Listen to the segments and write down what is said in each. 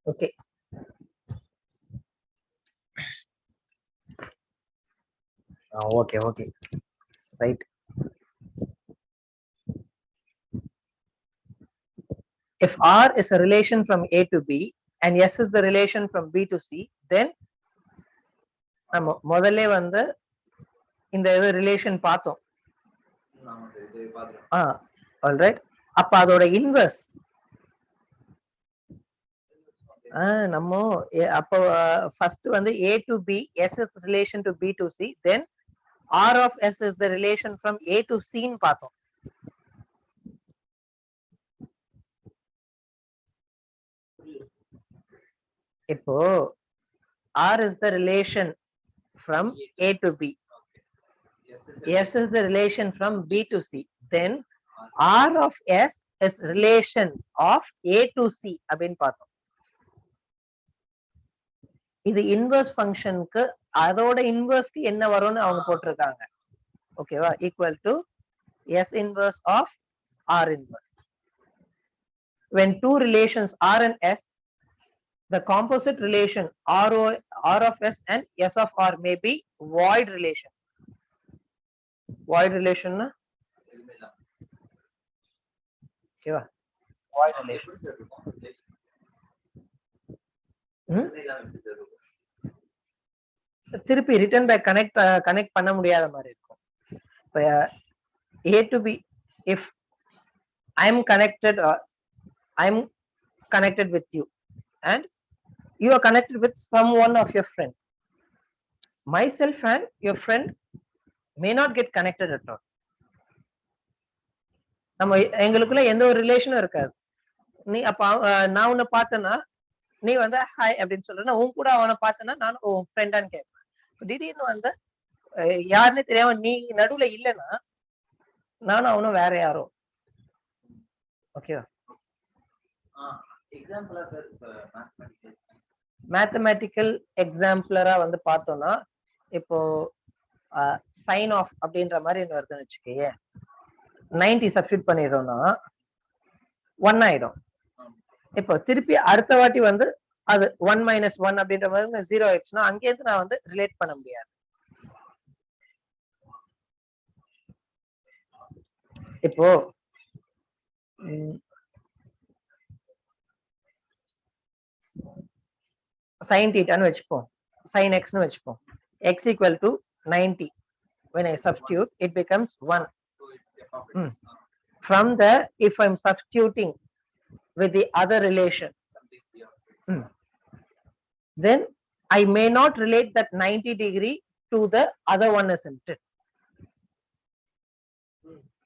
Okay. Okay, okay, right. If R is a relation from A to B and S is the relation from B to C, then நம்ம முதல்ல வந்து இந்த relation பார்த்தோம். Alright. அப்ப அதோட inverse நம்ம அப்போ ஃபர்ஸ்ட் வந்து A to B, S is relation to B to C, then R of S is the relation from A to C ன்னு பார்த்தோம். இப்போ R is the relation from A to B, S is the relation from B to C, then R of S is relation of A to C அப்படின்னு பார்த்தோம். இது inverse ஃபங்க்ஷனுக்கு அதோட இன்வர்ஸ்க்கு என்ன வரும்னு அவங்க போட்டிருக்காங்க. ஓகேவா? Equal to S inverse of R inverse. When two relations R and S, the composite relation R of S and S of R may be void relation. Void relation na? Okay, void relation. திருப்பி return back connect பண்ண முடியாத மாதிரி இருக்கும். இப்போ A to B, if I'm connected with you and you are connected with someone of your friend, myself and your friend may not get connected at all. நம்ம எங்களுக்குள்ள எந்த ஒரு ரிலேஷனும் இருக்காது. நீ அப்ப நான் உன்னை பார்த்தேன்னா நீ வந்து ஹாய் அப்படின்னு சொல்றேன்னா உன் கூட அவனை பார்த்தேன்னா நானும் உன் ஃப்ரெண்டான்னு கேட்பேன். திடீர்னு வந்து யாருன்னு தெரியாம நீ நடுவுல இல்லைன்னா நானும் அவனும் வேற யாரோ. ஓகேவா? மேத்தமேட்டிக்கல் எக்ஸாம்பிளரா வந்து பார்த்தோம்னா இப்போ சைன் ஆஃப் அப்படின்ற மாதிரி என்ன வருதுன்னு வச்சுக்கேயே, 90 சப்ஸ்டிட் பண்ணிடுறோம்னா 1 ஆயிடும். இப்போ திருப்பி அடுத்த வாட்டி வந்து அது 1 - 1 அப்படின்ற மாதிரி 0 ஆயிடுச்சுன்னா அங்கேருந்து நான் வந்து ரிலேட் பண்ண முடியாது. இப்போ sin theta ன்னு வச்சுப்போம், sin x ன்னு வச்சுப்போம். X equal to 90. When I substitute, it becomes 1. From there, if I'm substituting with the other relation, then I may not relate that 90 degree to the other one, isn't it?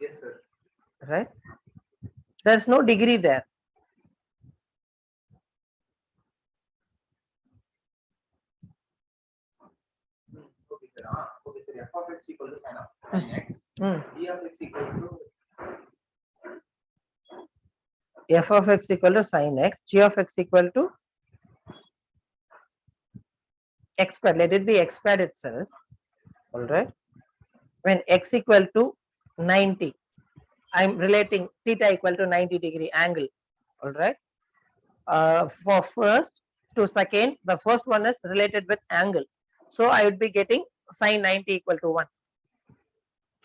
Yes, sir. Right? There's no degree there. Okay, sir. Okay, sir. F of x equal to sin x. G of x equal to F of x equal to sin x, G of x equal to x squared. Let it be x squared itself. All right. When x equal to 90, I'm relating theta equal to 90 degree angle. All right. For first to second, the first one is related with angle, so I would be getting sin 90 equal to 1.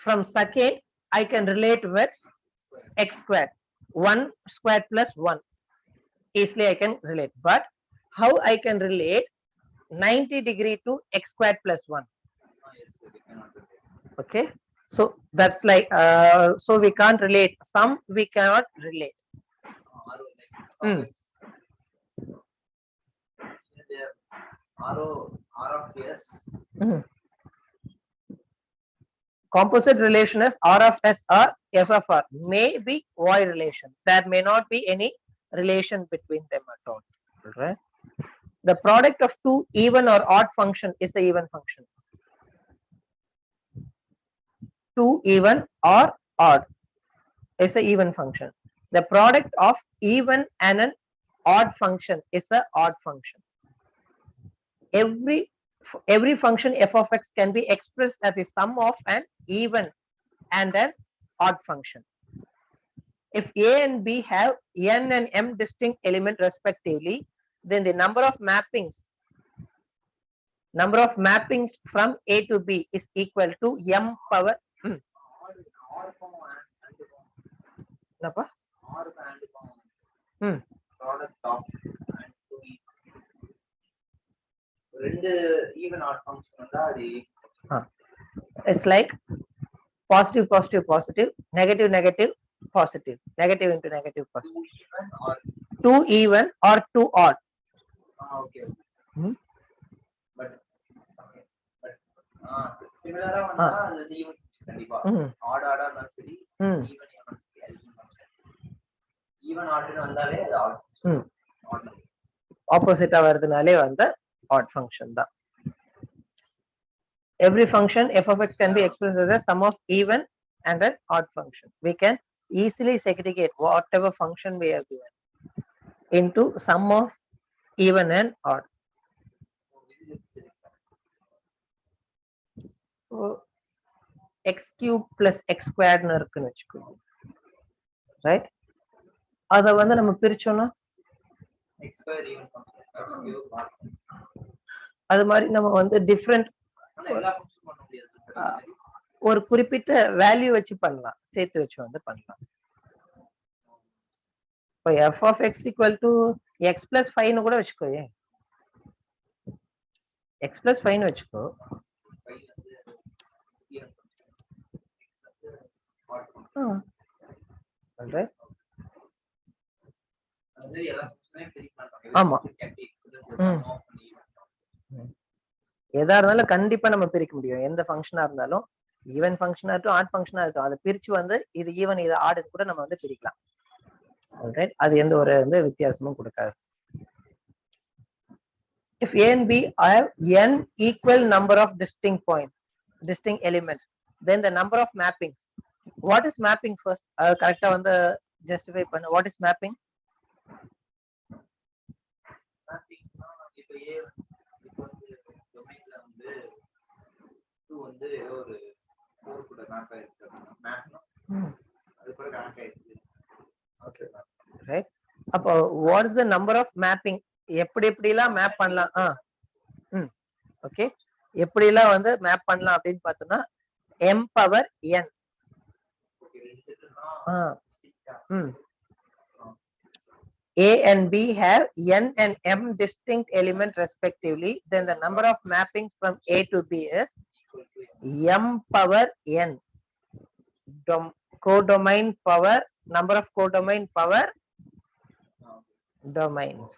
From second, I can relate with x squared, 1 squared plus 1. Easily I can relate. But how I can relate 90 degree to x squared plus 1? Okay, so that's like so we can't relate. Some we cannot relate. R of S. Composite relation is R of S or S of R. May be void relation. There may not be any relation between them at all. Right? The product of two even or odd function is a even function. Two even or odd is a even function. The product of even and an odd function is a odd function. Every function f of x can be expressed as the sum of an even and an odd function. If a and b have n and m distinct elements respectively, then the number of mappings from A to B is equal to m power என்னப்பா product of and to ரெண்டு even odd function வந்தா அது it's like positive positive positive negative negative positive negative into negative positive even or two even or two odd okay but சிமிலரா வந்தா அது even கண்டிப்பா odd odd ஆ சரி even odd வந்தாலே அது odd opposite ஆ வருதுனாலே வந்து odd function தான். Every function f of x can be expressed as a sum of even and an odd function. We can easily segregate whatever function we have given into sum of even and odd. So x cube plus x squared னு இருக்குன்னு வெச்சுக்கோங்க, right? அத வந்து நம்ம பிரிச்சோம்னா x square even function x cube அது மாதிரி நம்ம வந்து டிஃபரெண்ட் எல்லா ஃபங்க்ஷன் பண்ண முடியாது, ஒரு குறிப்பிட்ட வேல்யூ வச்சு பண்ணலாம், சேர்த்து வச்சு வந்து பண்ணலாம். இப்போ f of x equal to x plus 5 னு கூட வச்சுக்கோ, x plus 5 னு வச்சுக்கோ. ஆமா, எதா இருந்தாலும் கண்டிப்பா நம்ம பிரிக்க முடியும். எந்த ஃபங்க்ஷனா இருந்தாலும், ஈவன் ஃபங்க்ஷனா இருக்கட்டும் ஆட் ஃபங்க்ஷனா இருக்கட்டும், அதை பிரிச்சு வந்து இது ஈவன் இது ஆட் கூட நம்ம வந்து பிரிக்கலாம். Alright, அது எந்த ஒரு வந்து வித்தியாசமும் கொடுக்காது. If A and B have n equal number of distinct points, distinct elements, then the number of mappings. What is mapping first? கரெக்டா வந்து ஜஸ்டிஃபை பண்ண. What is mapping? இப்போ ஏ இப்போ வந்து டொமைன்ல வந்து 2 வந்து ஒரு 4 கூட மேப் ஆயிருக்கு, மேப்னா அது கூட கனெக்ட் ஆயிருக்கு. Okay right. அப்போ what is the number of mapping? எப்படி எப்படிலாம் மேப் பண்ணலாம்? ஓகே, எப்படிலாம் வந்து மேப் பண்ணலாம் அப்படின்னு பார்த்தோம்னா m power n. A and B have n and m distinct element respectively, then the number of mappings from A to B is m power n. Codomain power, number of codomain power domains.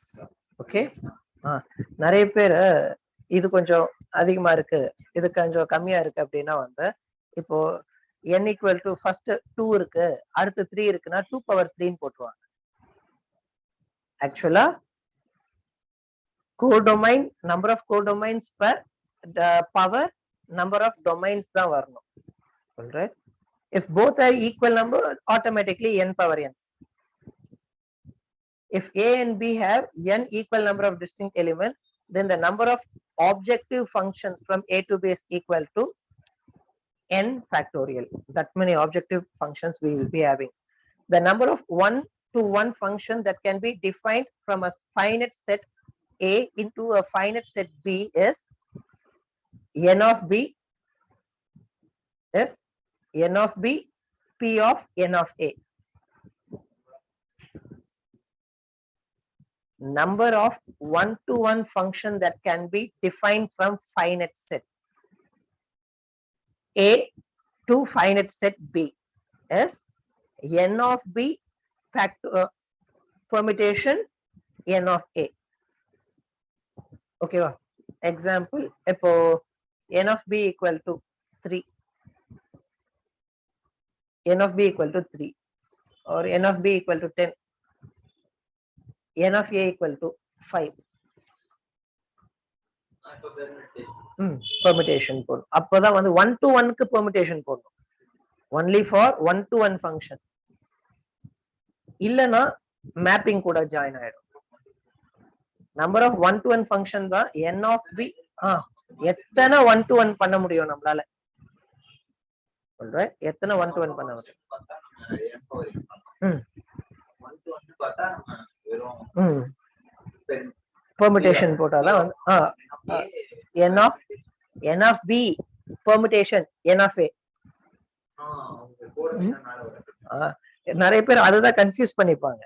Okay, நிறைய பேர் இது கொஞ்சம் அதிகமா இருக்கு, இது கொஞ்சம் கம்மியா இருக்கு அப்படின்னா வந்து, இப்போ n equal to first 2 இருக்கு, அடுத்து 3 இருக்குன்னா 2 power 3 ன்னு போட்டுருவாங்க. ஆக்சுவலா codomain number of codomains per the power number of domains தான் வரணும். Alright, if both are equal number, automatically n power n. If A and B have n equal number of distinct elements, then the number of objective functions from A to B is equal to n factorial. That many objective functions we will be having. The number of 1-to-1 function that can be defined from a finite set A into a finite set B is n of B is n of B P of n of A. Number of 1-to-1 function that can be defined from finite sets A to finite set B is n of B permutation n of A. Okay, example, இப்போ n of B equal to 3, n of B equal to 3, or n of B equal to 10, n of A equal to 5. Permutation போடும். அப்போதான் வந்து 1-to-1 க்கு permutation போடணும். Only for 1-to-1 function. இல்லனா mapping கூட join ஆயிடும். Number of 1-to-1 function தான் n of B. எத்தனை 1-to-1 பண்ண முடியும் நம்மளால? Alright, எத்தனை 1-to-1 பண்ண முடியும்? 1-to-1 பார்த்தா வெறும் permutation போட்டாதான் வந்து n of b permutation n of a. நிறைய பேர் அதுதான் கன்ஃபியூஸ் பண்ணிப்பாங்க.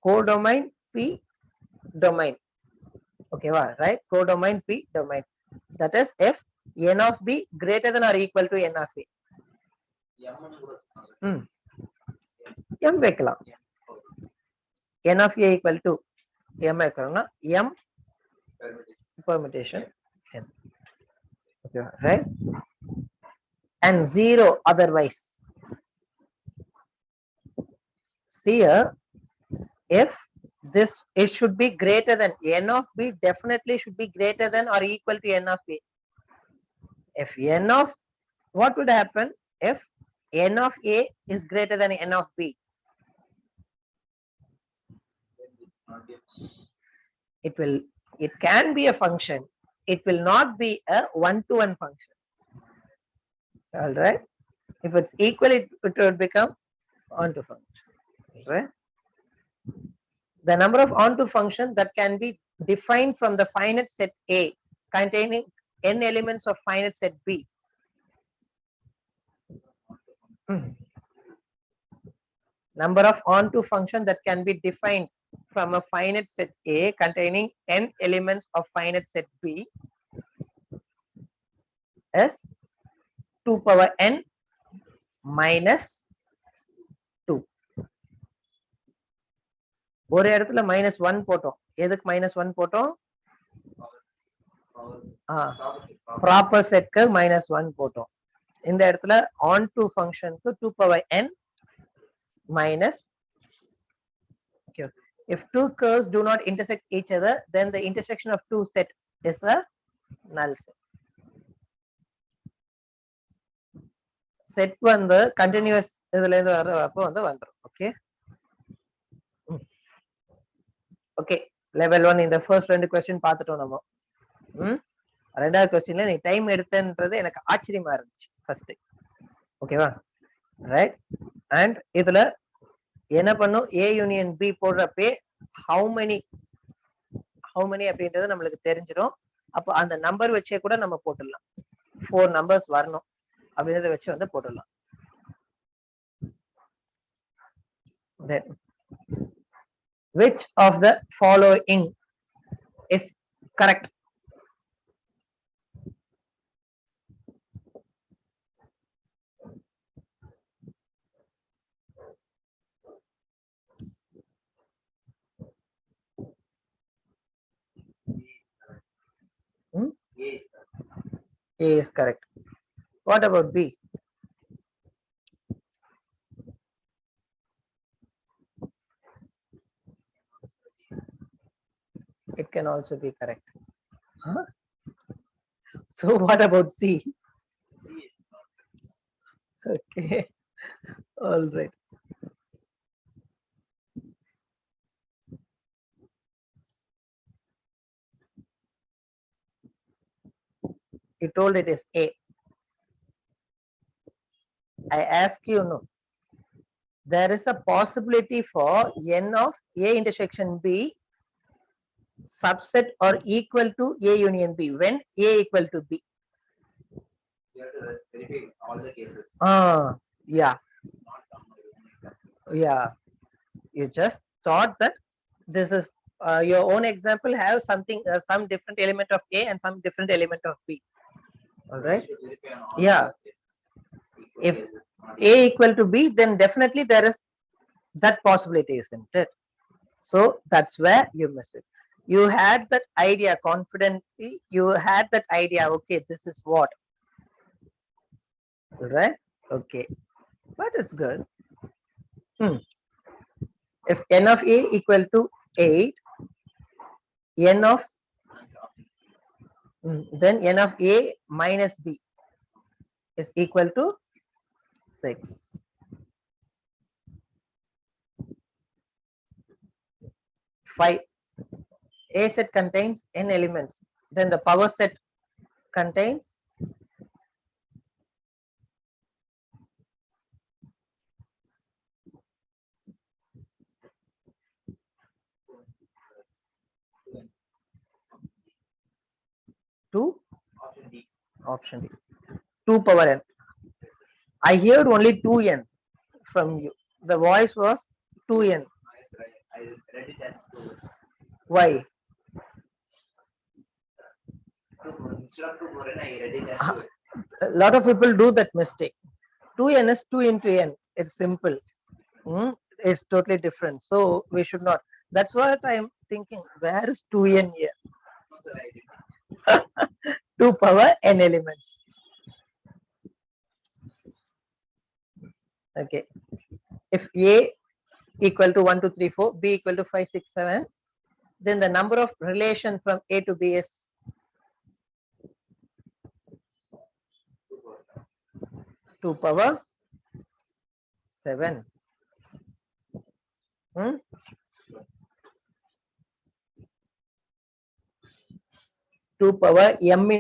கோடொமைன் p domain, ஓகேவா? Right, codomain p domain, that is if n of b greater than or equal to n of a. m வைக்கலாம். n of a equal to m வைக்கணும்னா m permutation n, ஓகேவா? Right, and 0 otherwise. See here, if this, it should be greater than n of b, definitely should be greater than or equal to n of a. If n of, what would happen if n of a is greater than n of b? It can be a function, it will not be a one-to-one function. All right, if it's equal, it would become onto function. Right, the number of onto function that can be defined from the finite set A containing n elements of finite set B. Number of onto function that can be defined from a finite set A containing n elements of finite set B is 2 power n minus 2. ஒரு இடத்துல -1 போட்டோம். எதுக்கு -1 போட்டோம்? Proper செட்க்கு -1 போட்டோம். இந்த இடத்துல onto ஃபங்க்ஷனுக்கு 2 power n minus. Okay. If two curves do not intersect each other, then the intersection of two set is a null set. Set வந்து continuous இதுல இருந்து வரப்போ வந்து வந்துரும். Okay. Okay, level 1 இந்த ஃபர்ஸ்ட் ரெண்டு क्वेश्चन பார்த்துட்டோம் நம்ம. ரெண்டாவது क्वेश्चनல நீ டைம் எடுத்தன்றது எனக்கு ஆச்சரியமா இருந்துச்சு ஃபர்ஸ்ட். ஓகேவா? ரைட், அண்ட் இதுல என்ன பண்ணும், A union B போடுறப்பே how many அப்படின்றது நம்மளுக்கு தெரிஞ்சிடும். அப்போ அந்த நம்பர் வச்சே கூட நம்ம போட்டுடலாம். 4 நம்பர்ஸ் வரணும் அப்படின்றத வச்சு வந்து போட்டுடலாம். Then which of the following is correct? A is correct. What about B? It can also be correct. Huh? So what about C? Okay, all right. You told it is A. I ask you, no. There is a possibility for n of A intersection B subset or equal to A union B when A equal to B. You have to verify all the cases. Yeah. Yeah. You just thought that this is your own example has something, some different element of A and some different element of B. All right. Yeah. If A equal to B, then definitely there is that possibility, isn't it? So that's where you missed it. You had that idea confidently. You had that idea. Okay, this is what. Right? Okay, but it's good. If n of A equal to 8, n of then n of A minus B is equal to 6. A set contains n elements. Then the power set contains Option D. 2 power n. I heard only 2n from you. The voice was 2n. Yes, I read it as 2. Why? Instead of 2 more, I read it as Uh, 2. A lot of people do that mistake. 2n is 2 into n. It's simple. It's totally different. So we should not. That's what I am thinking. Where is 2n here? No, sir, I did. 2 power n elements. Okay. If A equal to 1, 2, 3, 4, B equal to 5, 6, 7, then the number of relation from A to B is 2 power 7. 2 power m